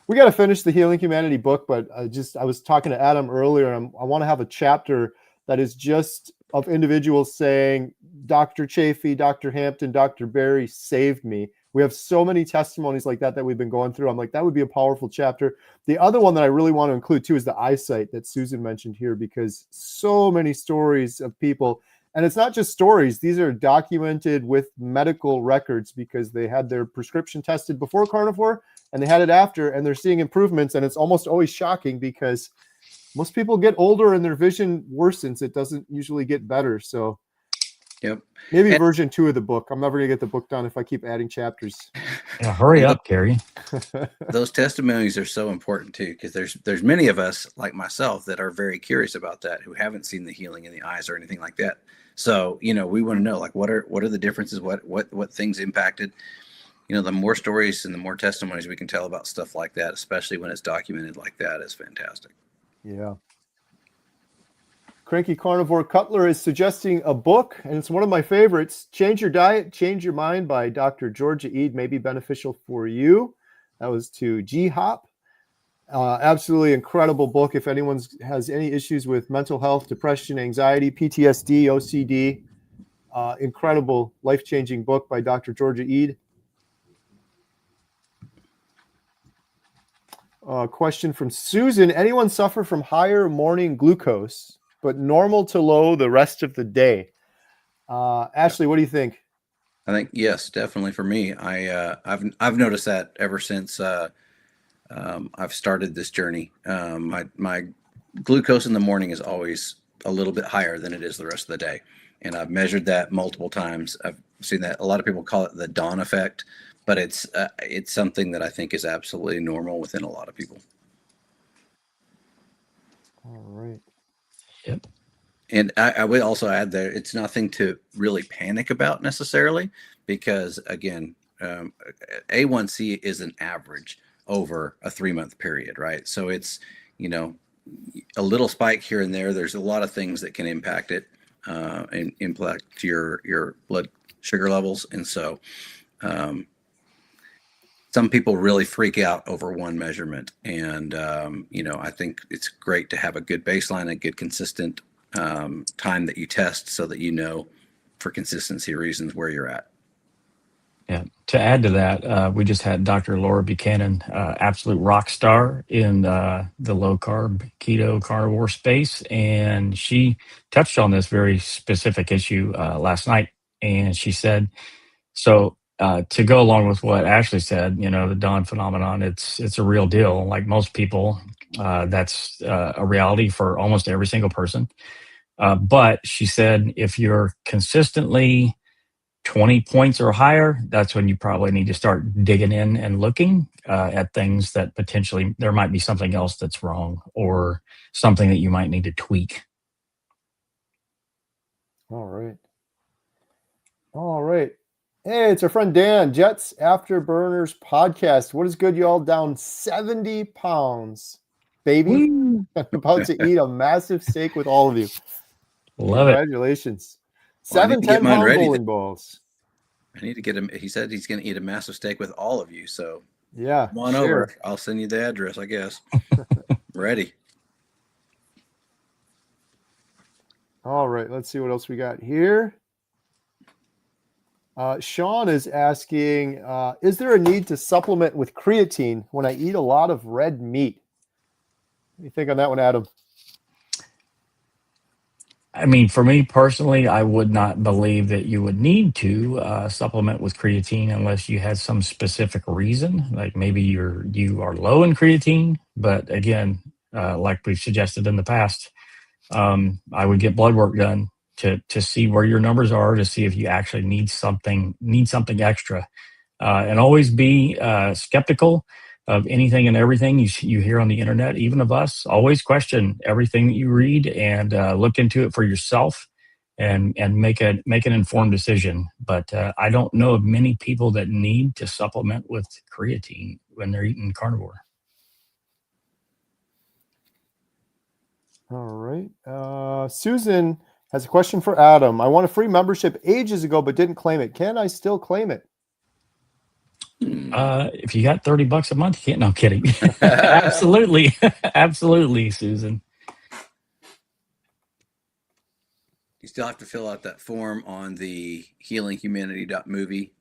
we got to finish the Healing Humanity book, but I was talking to Adam earlier, and I want to have a chapter that is just of individuals saying, Dr. Chafee, Dr. Hampton, Dr. Barry saved me. We have so many testimonies like that we've been going through. I'm like, that would be a powerful chapter. The other one that I really want to include too is the eyesight that Susan mentioned here, because so many stories of people, and it's not just stories. These are documented with medical records because they had their prescription tested before carnivore and they had it after, and they're seeing improvements. And it's almost always shocking because most people get older and their vision worsens. It doesn't usually get better. So Yep. maybe And- version 2 of the book. I'm never going to get the book done if I keep adding chapters. Yeah, hurry up, Gary. Those testimonies are so important too, because there's many of us like myself that are very curious about that, who haven't seen the healing in the eyes or anything like that. So, we want to know, like, what are the differences? What things impacted? The more stories and the more testimonies we can tell about stuff like that, especially when it's documented like that, is fantastic. Yeah. Cranky Carnivore Cutler is suggesting a book, and it's one of my favorites. Change Your Diet, Change Your Mind by Dr. Georgia Ede may be beneficial for you. That was to G Hop. Absolutely incredible book. If anyone has any issues with mental health, depression, anxiety, PTSD, OCD, incredible life-changing book by Dr. Georgia Ede. Question from Susan. Anyone suffer from higher morning glucose, but normal to low the rest of the day? Ashley, what do you think? I think yes, definitely for me. I've noticed that ever since I've started this journey. My glucose in the morning is always a little bit higher than it is the rest of the day, and I've measured that multiple times. I've seen that a lot of people call it the dawn effect, but it's something that I think is absolutely normal within a lot of people. All right. Yep. And I would also add that it's nothing to really panic about necessarily, because again, A1C is an average over a 3-month period, right? So it's, a little spike here and there. There's a lot of things that can impact it and impact your blood sugar levels. And so some people really freak out over one measurement. And, I think it's great to have a good baseline, a good consistent time that you test so that for consistency reasons where you're at. Yeah. To add to that, we just had Dr. Laura Buchanan, absolute rock star in the low carb keto carnivore space, and she touched on this very specific issue last night. And she said, so to go along with what Ashley said, the dawn phenomenon, it's a real deal. Like most people, that's a reality for almost every single person. But she said, if you're consistently 20 points or higher, that's when you probably need to start digging in and looking at things that potentially there might be something else that's wrong or something that you might need to tweak. All right. Hey, it's our friend Dan, Jets Afterburners podcast. What is good? You all down 70 pounds, baby. I'm about to eat a massive steak with all of you. Love it. Congratulations. Well, I need 7 to get mine 10-pound ready bowling balls. I need to get him. He said he's going to eat a massive steak with all of you. So Yeah. come on over. I'll send you the address, I guess. Ready. All right. Let's see what else we got here. Sean is asking, is there a need to supplement with creatine when I eat a lot of red meat? What do you think on that one, Adam? I mean, for me personally, I would not believe that you would need to supplement with creatine unless you had some specific reason, like maybe you are low in creatine. But again, like we've suggested in the past, I would get blood work done to see where your numbers are, to see if you actually need something extra, and always be skeptical of anything and everything you hear on the internet, even of us. Always question everything that you read and look into it for yourself. and make an informed decision. But I don't know of many people that need to supplement with creatine when they're eating carnivore. All right. Susan has a question for Adam. I won a free membership ages ago, but didn't claim it. Can I still claim it? If you got $30 a month, you can't. No, I'm kidding. Absolutely. Absolutely, Susan. You still have to fill out that form on the healinghumanity.movie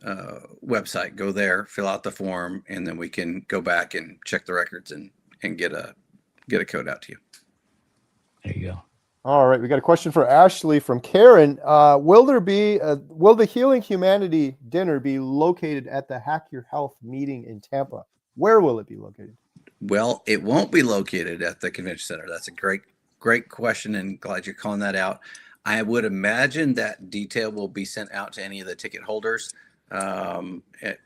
website. Go there, fill out the form, and then we can go back and check the records and get a code out to you. There you go. All right, we got a question for Ashley from Karen. Will the Healing Humanity dinner be located at the Hack Your Health meeting in Tampa? Where will it be located? Well, it won't be located at the convention center. That's a great question, and glad you're calling that out. I would imagine that detail will be sent out to any of the ticket holders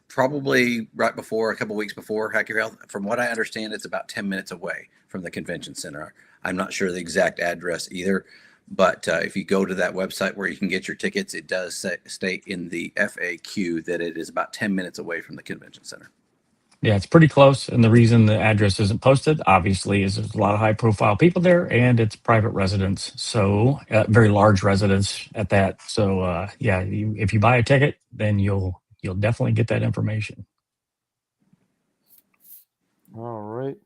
probably right before, a couple weeks before Hack Your Health. From what I understand, it's about 10 minutes away from the convention center. I'm not sure the exact address either, but if you go to that website where you can get your tickets, it does state in the FAQ that it is about 10 minutes away from the convention center. Yeah, it's pretty close. And the reason the address isn't posted, obviously, is there's a lot of high profile people there and it's private residence. So very large residence at that. So if you buy a ticket, then you'll definitely get that information. All right.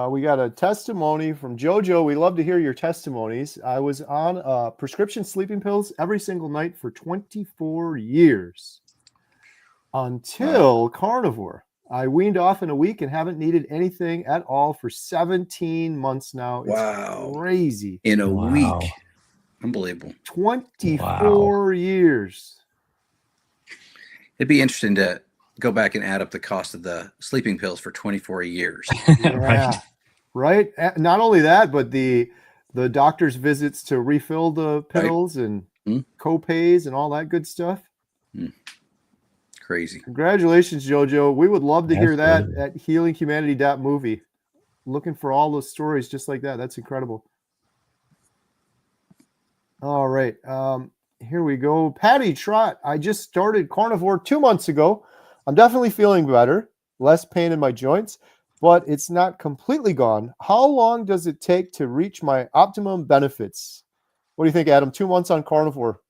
We got a testimony from JoJo. We love to hear your testimonies. I was on prescription sleeping pills every single night for 24 years until carnivore. I weaned off in a week and haven't needed anything at all for 17 months now. It's wow. Crazy. In a week. Unbelievable. 24 years. It'd be interesting to go back and add up the cost of the sleeping pills for 24 years. Yeah, right. Not only that, but the doctor's visits to refill the pills and co-pays and all that good stuff. Crazy. Congratulations, JoJo. We would love to hear that at healinghumanity.movie. Looking for all those stories just like that. That's incredible. All right. Here we go. Patty Trott. I just started carnivore 2 months ago. I'm definitely feeling better, less pain in my joints, but it's not completely gone. How long does it take to reach my optimum benefits? What do you think, Adam? 2 months on carnivore.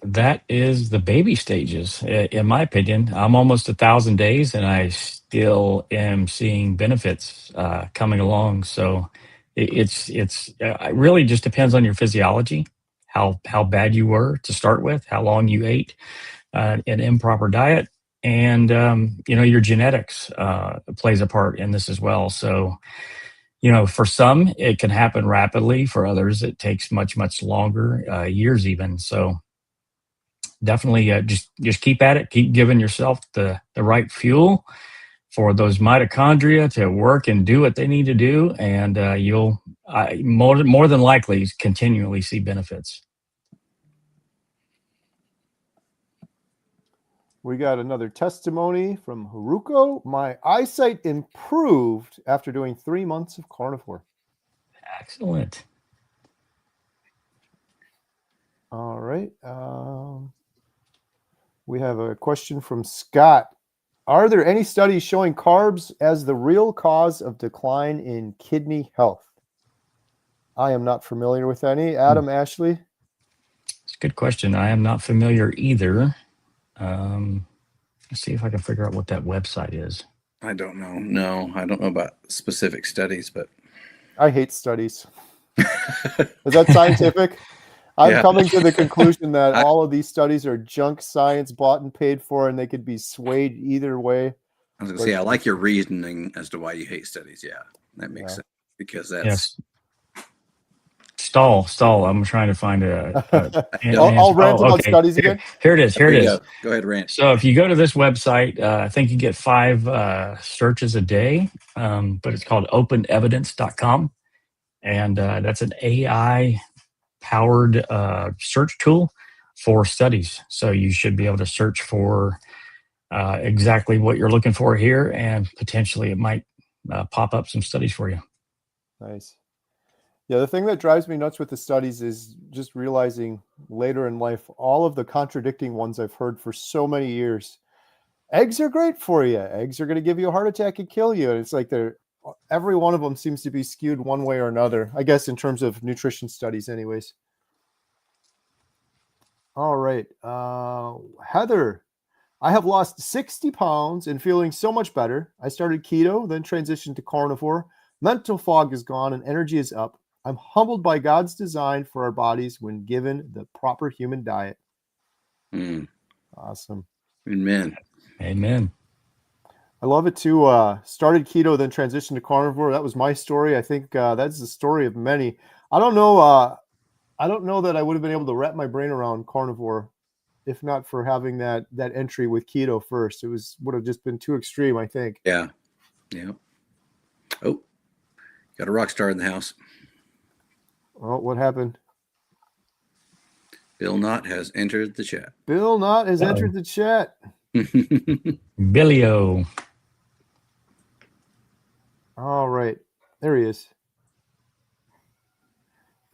That is the baby stages, in my opinion. I'm almost 1,000 days, and I still am seeing benefits coming along. So it really just depends on your physiology, how bad you were to start with, how long you ate, an improper diet. And, your genetics plays a part in this as well. So, for some, it can happen rapidly. For others, it takes much, much longer, years even. So definitely just keep at it. Keep giving yourself the right fuel for those mitochondria to work and do what they need to do. And you'll more than likely continually see benefits. We got another testimony from Haruko. My eyesight improved after doing 3 months of carnivore. Excellent. All right. We have a question from Scott. Are there any studies showing carbs as the real cause of decline in kidney health? I am not familiar with any. Adam, Ashley? It's a good question. I am not familiar either. Let's see if I can figure out what that website is. I don't know. No, I don't know about specific studies, but I hate studies. Is that scientific? I'm coming to the conclusion that all of these studies are junk science bought and paid for, and they could be swayed either way. I was going to say, I like your reasoning as to why you hate studies. Yeah, that makes sense because that's. Yes. Stall. I'm trying to find I'll rant about studies again. Here it is. Here it is. Go ahead, rant. So if you go to this website, I think you get 5 searches a day, but it's called openevidence.com. And that's an AI-powered search tool for studies. So you should be able to search for exactly what you're looking for here, and potentially it might pop up some studies for you. Nice. Yeah, the thing that drives me nuts with the studies is just realizing later in life all of the contradicting ones I've heard for so many years. Eggs are great for you. Eggs are going to give you a heart attack and kill you. And it's like every one of them seems to be skewed one way or another, I guess, in terms of nutrition studies, anyways. All right. Heather, I have lost 60 pounds and feeling so much better. I started keto, then transitioned to carnivore. Mental fog is gone and energy is up. I'm humbled by God's design for our bodies when given the proper human diet. Awesome. Amen. Amen. I love it too. Started keto, then transitioned to carnivore. That was my story. I think that's the story of many. I don't know that I would have been able to wrap my brain around carnivore if not for having that entry with keto first. It would have just been too extreme, I think. Yeah. Oh, got a rock star in the house. Oh, what happened? Bill Knott has entered the chat. Bill Knott has entered the chat. Billy-o. All right. There he is.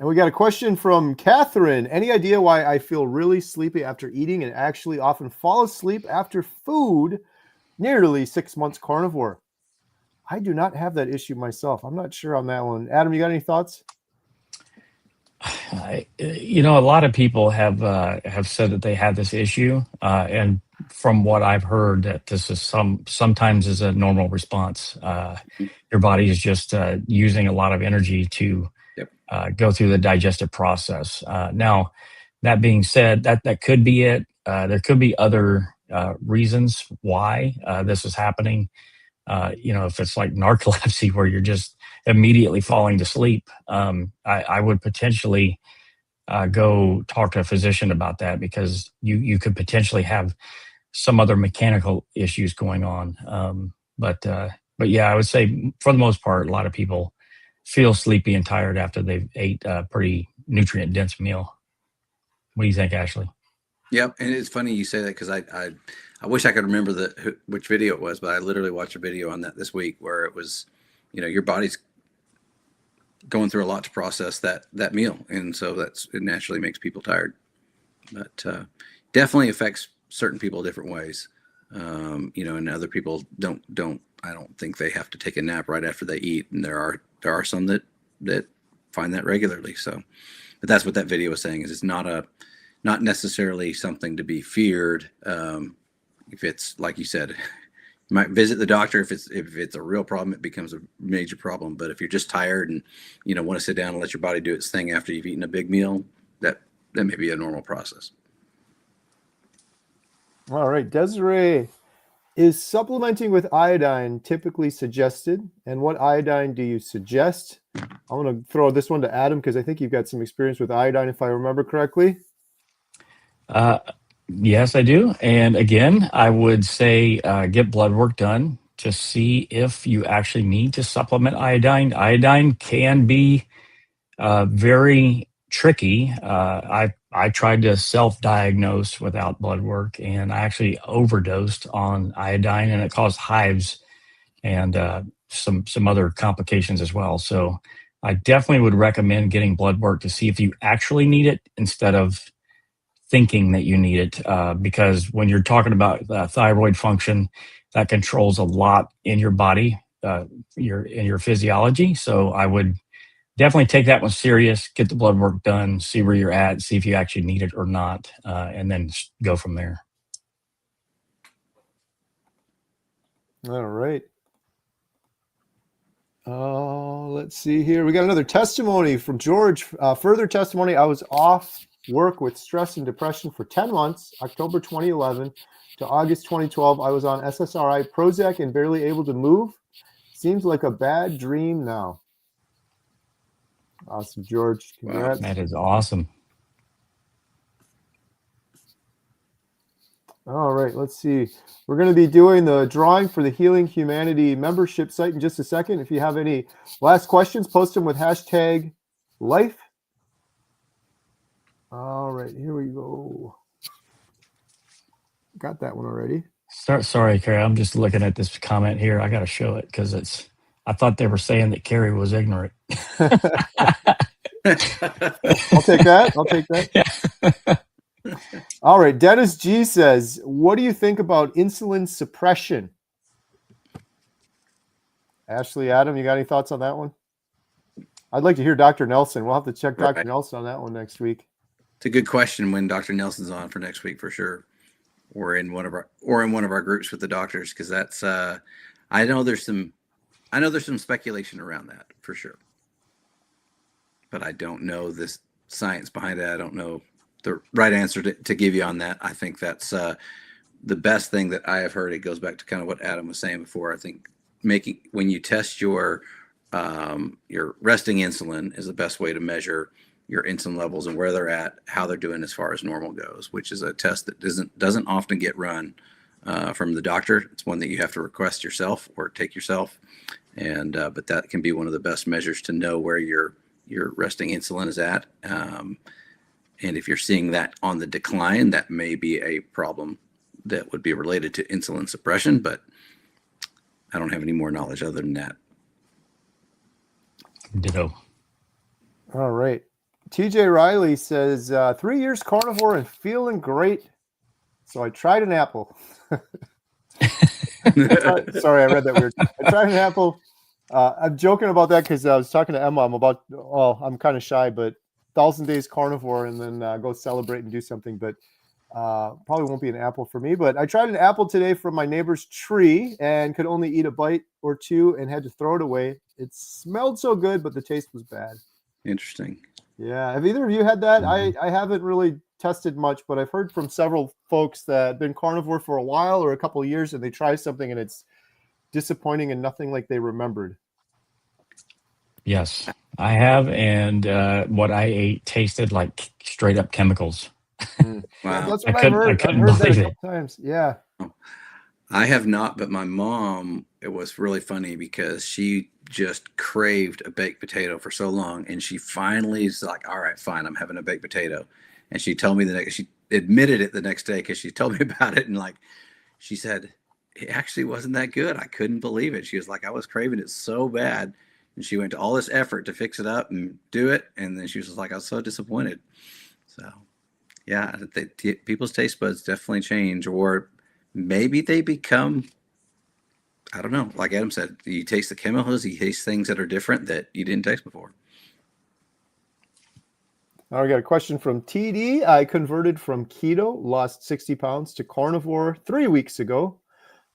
And we got a question from Catherine. Any idea why I feel really sleepy after eating and actually often fall asleep after food? Nearly 6 months carnivore. I do not have that issue myself. I'm not sure on that one. Adam, you got any thoughts? A lot of people have said that they have this issue, and from what I've heard, that this is sometimes is a normal response. Your body is just using a lot of energy to go through the digestive process. Now, that being said, that could be it. There could be other reasons why this is happening. If it's like narcolepsy where you're just immediately falling to sleep, I would potentially go talk to a physician about that, because you could potentially have some other mechanical issues going on. But yeah, I would say for the most part, a lot of people feel sleepy and tired after they've ate a pretty nutrient dense meal. What do you think, Ashley? Yep, and it's funny you say that, because I wish I could remember which video it was, but I literally watched a video on that this week where it was, your body's going through a lot to process that meal, and so it naturally makes people tired. But definitely affects certain people different ways, and other people don't. I don't think they have to take a nap right after they eat, and there are some that find that regularly. So, but that's what that video was saying, is it's not necessarily something to be feared. If it's like you said, you might visit the doctor. If it's a real problem, it becomes a major problem. But if you're just tired and want to sit down and let your body do its thing after you've eaten a big meal, that may be a normal process. All right, Desiree, is supplementing with iodine typically suggested? And what iodine do you suggest? I'm going to throw this one to Adam, because I think you've got some experience with iodine, if I remember correctly. Yes, I do. And again, I would say get blood work done to see if you actually need to supplement iodine. Iodine can be very tricky. I tried to self-diagnose without blood work, and I actually overdosed on iodine, and it caused hives and some other complications as well. So I definitely would recommend getting blood work to see if you actually need it instead of thinking that you need it, because when you're talking about thyroid function, that controls a lot in your body, in your physiology. So I would definitely take that one serious, get the blood work done, see where you're at, see if you actually need it or not, and then go from there. All right. Let's see here. We got another testimony from George. Further testimony. I was off work with stress and depression for 10 months, October 2011 to August 2012. I was on SSRI, Prozac, and barely able to move. Seems like a bad dream now. Awesome, George. Congrats. Wow, that is awesome. All right, let's see. We're going to be doing the drawing for the Healing Humanity membership site in just a second. If you have any last questions, post them with hashtag life. All right, here we go. Got that one already. Sorry, Carrie. I'm just looking at this comment here. I got to show it because it's I thought they were saying that Carrie was ignorant. I'll take that. I'll take that. Yeah. All right. Dennis G says, what do you think about insulin suppression? Ashley, Adam, you got any thoughts on that one? I'd like to hear Dr. Nelson. We'll have to check Dr. Right. Nelson on that one next week. It's a good question when Dr. Nelson's on for next week for sure, or in one of our groups with the doctors, because that's I know there's some speculation around that for sure, but I don't know this science behind it. I don't know the right answer to give you on that. I think that's the best thing that I have heard. It goes back to kind of what Adam was saying before. I think when you test your resting insulin is the best way to measure your insulin levels and where they're at, how they're doing as far as normal goes, which is a test that doesn't often get run from the doctor. It's one that you have to request yourself or take yourself, and but that can be one of the best measures to know where your resting insulin is at. And if you're seeing that on the decline, that may be a problem that would be related to insulin suppression, but I don't have any more knowledge other than that. Ditto. All right. TJ Riley says, 3 years carnivore and feeling great. So I tried an apple. Sorry, I read that weird. I tried an apple. I'm joking about that because I was talking to Emma. I'm kind of shy, but 1,000 days carnivore and then go celebrate and do something. But probably won't be an apple for me. But I tried an apple today from my neighbor's tree and could only eat a bite or two and had to throw it away. It smelled so good, but the taste was bad. Interesting. Yeah. Have either of you had that? I haven't really tested much, but I've heard from several folks that have been carnivore for a while or a couple of years and they try something and it's disappointing and nothing like they remembered. Yes, I have. And what I ate tasted like straight up chemicals. Wow. That's what I've heard. I've couldn't heard that a believe couple times. Yeah. I have not, but my mom, it was really funny because she just craved a baked potato for so long. And she finally is like, all right, fine, I'm having a baked potato. And she told me she admitted it the next day because she told me about it. And like, she said, it actually wasn't that good. I couldn't believe it. She was like, I was craving it so bad. And she went to all this effort to fix it up and do it. And then she was like, I was so disappointed. So yeah, people's taste buds definitely change, or maybe they become, I don't know, like Adam said, you taste the chemicals, you taste things that are different that you didn't taste before. Now we got a question from TD. I converted from keto, lost 60 pounds to carnivore 3 weeks ago.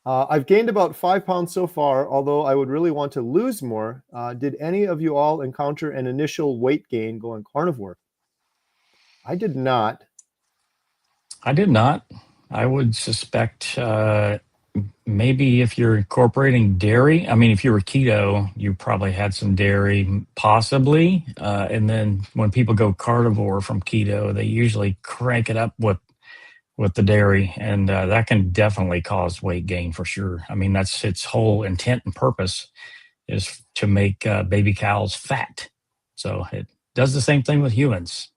I've gained about 5 pounds so far, although I would really want to lose more. Did any of you all encounter an initial weight gain going carnivore? I did not. I did not. I would suspect maybe if you're incorporating dairy. I mean, if you were keto, you probably had some dairy, possibly. And then when people go carnivore from keto, they usually crank it up with the dairy, and that can definitely cause weight gain for sure. I mean, that's its whole intent and purpose is to make baby cows fat. So it does the same thing with humans.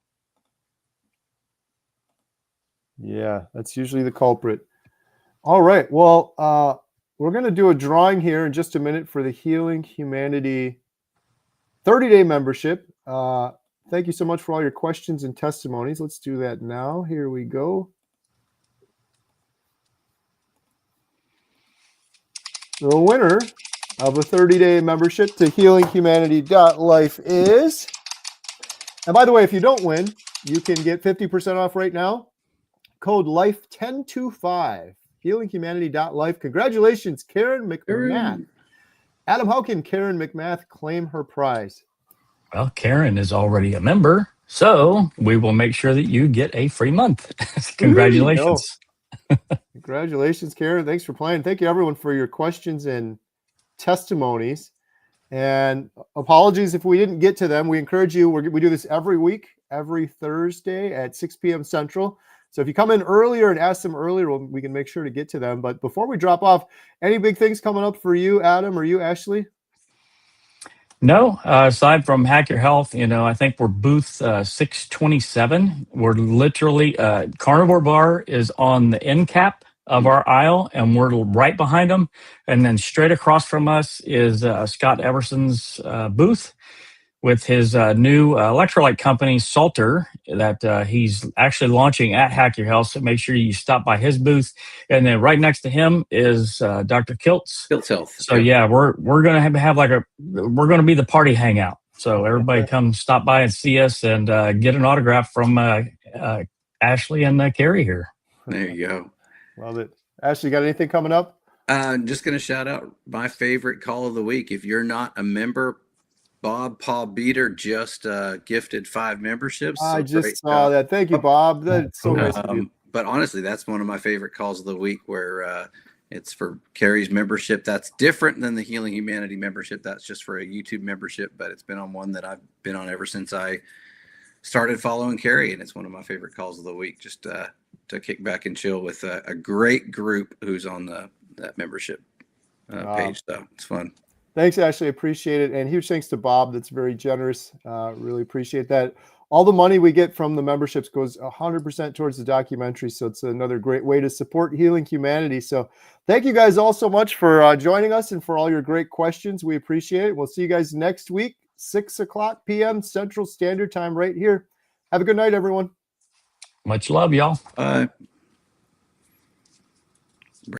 Yeah, that's usually the culprit. All right. Well, we're going to do a drawing here in just a minute for the Healing Humanity 30-day membership. Thank you so much for all your questions and testimonies. Let's do that now. Here we go. The winner of a 30-day membership to healinghumanity.life is, and by the way, if you don't win, you can get 50% off right now. Code LIFE1025, healinghumanity.life. Congratulations, Karen McMath. Adam, how can Karen McMath claim her prize? Well, Karen is already a member, so we will make sure that you get a free month. Congratulations. Congratulations, Karen. Thanks for playing. Thank you, everyone, for your questions and testimonies. And apologies if we didn't get to them. We encourage you. We do this every week, every Thursday at 6 p.m. Central. So if you come in earlier and ask them earlier, we can make sure to get to them. But before we drop off, any big things coming up for you, Adam, or you, Ashley? No, aside from Hack Your Health, I think we're booth 627. We're literally, Carnivore Bar is on the end cap of our aisle, and we're right behind them. And then straight across from us is Scott Everson's booth with his new electrolyte company, Salter, that he's actually launching at Hack Your Health. So make sure you stop by his booth. And then right next to him is Dr. Kiltz. Kiltz Health. So yeah, we're gonna have we're gonna be the party hangout. So everybody come stop by and see us and get an autograph from Ashley and Carrie here. There you go. Love it. Ashley, got anything coming up? Just going to shout out my favorite call of the week. If you're not a member, Paul Beater just gifted 5 memberships. I just saw that. Thank you, Bob. That's so nice of you. But honestly, that's one of my favorite calls of the week where it's for Carrie's membership. That's different than the Healing Humanity membership. That's just for a YouTube membership, but it's been on one that I've been on ever since I started following Carrie, and it's one of my favorite calls of the week, just to kick back and chill with a great group who's on that membership page. So it's fun. Thanks, Ashley. Appreciate it. And huge thanks to Bob. That's very generous. Really appreciate that. All the money we get from the memberships goes 100% towards the documentary. So it's another great way to support Healing Humanity. So thank you guys all so much for joining us and for all your great questions. We appreciate it. We'll see you guys next week, 6:00 p.m. Central Standard Time right here. Have a good night, everyone. Much love, y'all. Bye.